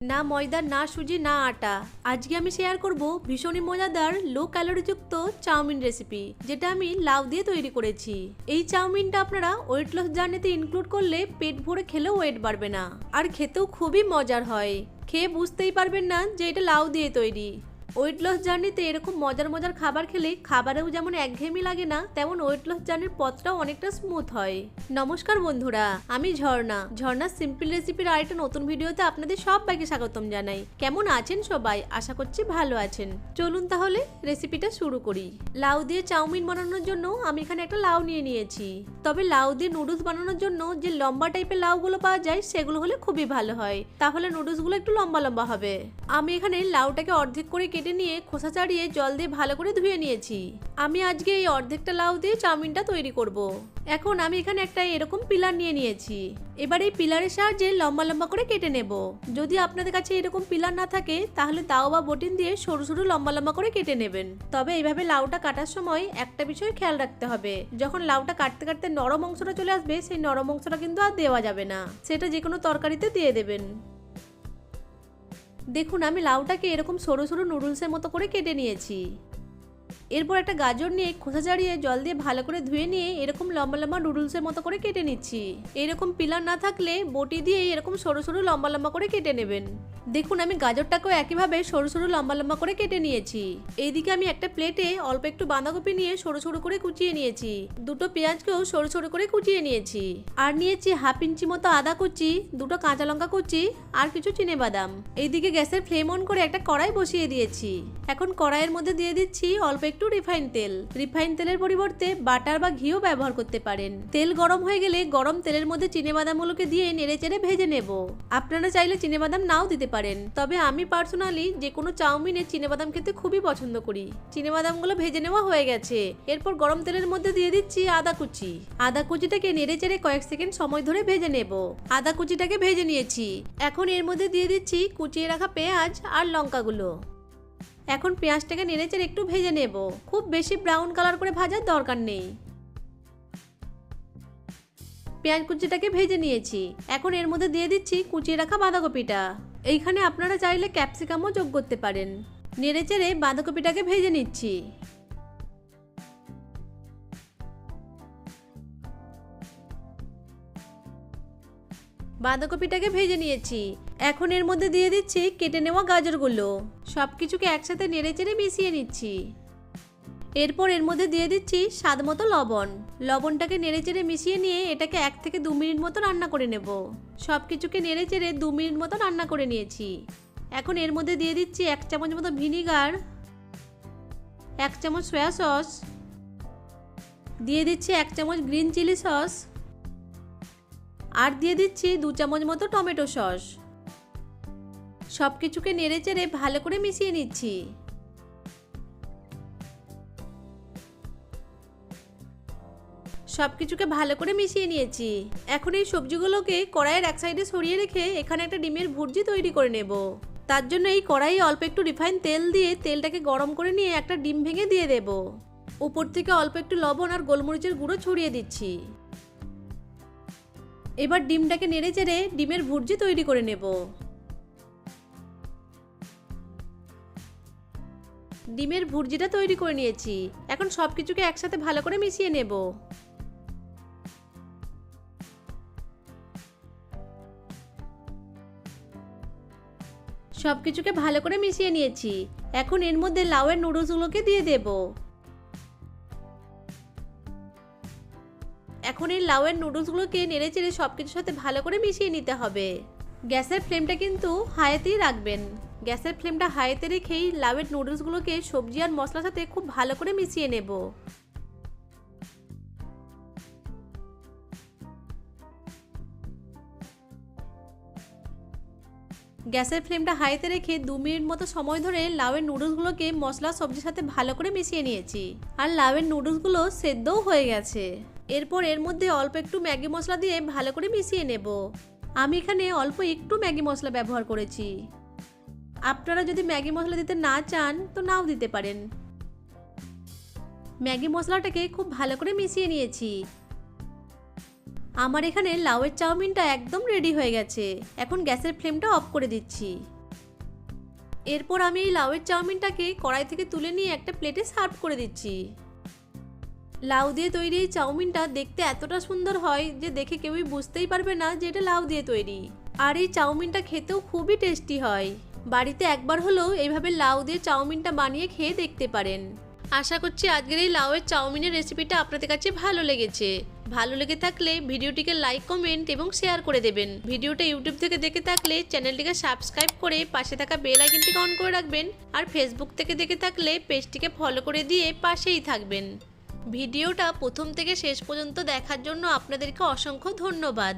না ময়দা, না সুজি, না আটা। আজকে আমি শেয়ার করব ভীষণই মজাদার লো ক্যালোরিযুক্ত চাউমিন রেসিপি, যেটা আমি লাউ দিয়ে তৈরি করেছি। এই চাউমিনটা আপনারা ওয়েট লস জার্নিতে ইনক্লুড করলে পেট ভরে খেলেও ওয়েট বাড়বে না, আর খেতেও খুবই মজার হয়। খেয়ে বুঝতেই পারবেন না যে এটা লাউ দিয়ে তৈরি। ওয়েট লস জার্নিতে এরকম মজার মজার খাবার খেলে খাবারেও যেমন একঘেয়েমি লাগে না, তেমন ওয়েট লস জার্নির পথটাও অনেকটা স্মুথ হয়। নমস্কার বন্ধুরা, আমি ঝর্ণা সিম্পল রেসিপির আরেকটা নতুন ভিডিওতে আপনাদের সবাইকে স্বাগতম জানাই। কেমন আছেন সবাই? আশা করছি ভালো আছেন। চলুন তাহলে রেসিপিটা শুরু করি। লাউ দিয়ে চাউমিন বানানোর জন্য আমি এখানে একটা লাউ নিয়ে নিয়েছি। তবে লাউ দিয়ে নুডলস বানানোর জন্য যে লম্বা টাইপের লাউগুলো পাওয়া যায় সেগুলো হলে খুবই ভালো হয়, তাহলে নুডলসগুলো একটু লম্বা লম্বা হবে। আমি এখানে লাউটাকে অর্ধেক করে কেটে নিয়ে খোসা ছাড়িয়ে জল দিয়ে ভালো করে ধুয়ে নিয়েছি। আমি আজকে এই অর্ধেকটা লাউ দিয়ে চাউমিনটা তৈরি করব। এখন আমি এখানে একটা এরকম পিলার নিয়ে নিয়েছি। এবার এই পিলারের সাহায্যে লম্বা লম্বা করে কেটে নেব। যদি আপনাদের কাছে এরকম পিলার না থাকে তাহলে দাও বা বটিন দিয়ে সরু সরু লম্বা লম্বা করে কেটে নেবেন। তবে এইভাবে লাউটা কাটার সময় একটা বিষয় খেয়াল রাখতে হবে, যখন লাউটা কাটতে কাটতে নরম অংশটা চলে আসবে সেই নরম অংশটা কিন্তু আর দেওয়া যাবে না, সেটা যে কোনো তরকারিতে দিয়ে দেবেন। দেখুন আমি লাউটাকে এরকম সরু সরু নুডলসের মতো করে কেটে নিয়েছি। এরপর একটা গাজর নিয়ে খোসা ছাড়িয়ে জল দিয়ে ভালো করে ধুয়ে নিয়ে এরকম লম্বা লম্বা নুডলসের মতো করে কেটে নিচ্ছি। এরকম পিলার না থাকলে বটি দিয়ে এরকম সরু সরু লম্বা লম্বা করে কেটে নেবেন। দেখুন আমি গাজরটাকেও একইভাবে সরু সরু লম্বা লম্বা করে কেটে নিয়েছি। এইদিকে আমি একটা প্লেটে অল্প একটু বাঁধাকপি নিয়ে সরু সরু করে কুচিয়ে নিয়েছি। দুটো পেঁয়াজকেও সরু সরু করে কুচিয়ে নিয়েছি। আর নিয়েছি হাফ ইঞ্চি মতো আদা কুচি, দুটো কাঁচা লঙ্কা কুচি, আর কিছু চিনেবাদাম। এইদিকে গ্যাসের ফ্লেম অন করে একটা কড়াই বসিয়ে দিয়েছি। এখন কড়াইয়ের মধ্যে দিয়ে দিচ্ছি অল্প একটু রিফাইন তেল। রিফাইন তেলের পরিবর্তে বাটার বা ঘিও ব্যবহার করতে পারেন। তেল গরম হয়ে গেলে গরম তেলের মধ্যে চিনেবাদামগুলোকে দিয়ে নেড়েচেড়ে ভেজে নেব। আপনারা চাইলে চিনেবাদাম নাও দিতে পারেন, তবে আমি পার্সোনালি যে কোনো চাউমিনে চিনেবাদাম খেতে খুবই পছন্দ করি। চিনেবাদামগুলো ভেজে নেওয়া হয়ে গেছে। এরপর গরম তেলের মধ্যে দিয়ে দিচ্ছি আদা কুচি। আদা কুচিটাকে নেড়েচেড়ে কয়েক সেকেন্ড সময় ধরে ভেজে নেব। আদা কুচিটাকে ভেজে নিয়েছি। এখন এর মধ্যে দিয়ে দিচ্ছি কুচিয়ে রাখা পেঁয়াজ আর লঙ্কাগুলো। এখন পেঁয়াজটাকে নেড়েচেড়ে একটু ভেজে নেব। খুব বেশি ব্রাউন কালার করে ভাজার দরকার নেই। পেঁয়াজ কুচিটাকে ভেজে নিয়েছি। এখন এর মধ্যে দিয়ে দিচ্ছি কুচিয়ে রাখা বাঁধাকপিটা। এইখানে আপনারা চাইলে ক্যাপসিকামও যোগ করতে পারেন। নেড়েচেড়ে বাঁধাকপিটাকে ভেজে নিচ্ছি। বাঁধাকপিটাকে ভেজে নিয়েছি। এখন এর মধ্যে দিয়ে দিচ্ছি কেটে নেওয়া গাজরগুলো। সবকিছুকে একসাথে নেড়েচেড়ে মিশিয়ে নিচ্ছি। এরপর এর মধ্যে দিয়ে দিচ্ছি স্বাদ মতো লবণ। লবণটাকে নেড়েচেড়ে মিশিয়ে নিয়ে এটাকে 1 থেকে 2 মিনিট মতো রান্না করে নেব। সবকিছুকে নেড়েচেড়ে 2 মিনিট মতো রান্না করে নিয়েছি। এখন এর মধ্যে দিয়ে দিচ্ছি 1 চামচ মতো ভিনিগার, 1 চামচ সয়া সস, দিয়ে দিচ্ছি 1 চামচ গ্রিন চিলি সস, আর দিয়ে দিচ্ছি 2 চামচ মতো টমেটো সস। সবকিছুকে নেড়েচেড়ে ভালো করে মিশিয়ে নিচ্ছি। সবকিছুকে ভালো করে মিশিয়ে নিয়েছি। এখন এই সবজিগুলোকে কড়াইয়ের এক সাইডে সরিয়ে রেখে এখানে একটা ডিমের ভুর্জি তৈরি করে নেব। তার জন্য এই কড়াইয়ে অল্প একটু রিফাইন তেল দিয়ে তেলটাকে গরম করে নিয়ে একটা ডিম ভেঙে দিয়ে দেব। উপর থেকে অল্প একটু লবণ আর গোলমরিচের গুঁড়ো ছড়িয়ে দিচ্ছি। এবার ডিমটাকে নেড়েচেড়ে ডিমের ভুর্জি তৈরি করে নেব। ডিমের ভুর্জিটা তৈরি করে নিয়েছি। এখন সবকিছুকে একসাথে ভালো করে মিশিয়ে নেব। সবকিছুকে ভালো করে মিশিয়ে নিয়েছি। এখন এর মধ্যে লাউয়ের নুডলসগুলোকে দিয়ে দেব। এখন এই লাউয়ের নুডলসগুলোকে নেড়েচেড়ে সবকিছুর সাথে ভালো করে মিশিয়ে নিতে হবে। গ্যাসের ফ্লেমটা কিন্তু হাইতেই রাখবেন। গ্যাসের ফ্লেমটা হাইতে রেখেই লাউয়ের নুডলসগুলোকে সবজি আর মশলার সাথে খুব ভালো করে মিশিয়ে নেব। গ্যাসের ফ্লেমটা হাইতে রেখে 2 মিনিট মতো সময় ধরে লাউয়ের নুডলসগুলোকে মশলা সবজির সাথে ভালো করে মিশিয়ে নিয়েছি। আর লাউয়ের নুডলসগুলো সেদ্ধও হয়ে গেছে। এরপর এর মধ্যে অল্প একটু ম্যাগি মশলা দিয়ে ভালো করে মিশিয়ে নেব। আমি এখানে অল্প একটু ম্যাগি মশলা ব্যবহার করেছি। আপনারা যদি ম্যাগি মশলা দিতে না চান তো নাও দিতে পারেন। ম্যাগি মশলাটাকে খুব ভালো করে মিশিয়ে নিয়েছি। আমার এখানে লাউয়ের চাউমিনটা একদম রেডি হয়ে গেছে। এখন গ্যাসের ফ্লেমটা অফ করে দিচ্ছি। এরপর আমি এই লাউয়ের চাউমিনটাকে কড়াই থেকে তুলে নিয়ে একটা প্লেটে সার্ভ করে দিচ্ছি। লাউ দিয়ে তৈরি এই চাউমিনটা দেখতে এতটা সুন্দর হয় যে দেখে কেউই বুঝতেই পারবে না যে এটা লাউ দিয়ে তৈরি। আর এই চাউমিনটা খেতেও খুবই টেস্টি হয়। বাড়িতে একবার হলেও এইভাবে লাউ দিয়ে চাউমিনটা বানিয়ে খেয়ে দেখতে পারেন। আশা করছি আজকের এই লাউয়ের চাউমিনের রেসিপিটা আপনাদের কাছে ভালো লেগেছে। ভালো লেগে থাকলে ভিডিওটিকে লাইক, কমেন্ট এবং শেয়ার করে দেবেন। ভিডিওটা ইউটিউব থেকে দেখে থাকলে চ্যানেলটিকে সাবস্ক্রাইব করে পাশে থাকা বেল আইকনটিকে অন করে রাখবেন। আর ফেসবুক থেকে দেখে থাকলে পেজটিকে ফলো করে দিয়ে পাশেই থাকবেন। ভিডিওটা প্রথম থেকে শেষ পর্যন্ত দেখার জন্য আপনাদেরকে অসংখ্য ধন্যবাদ।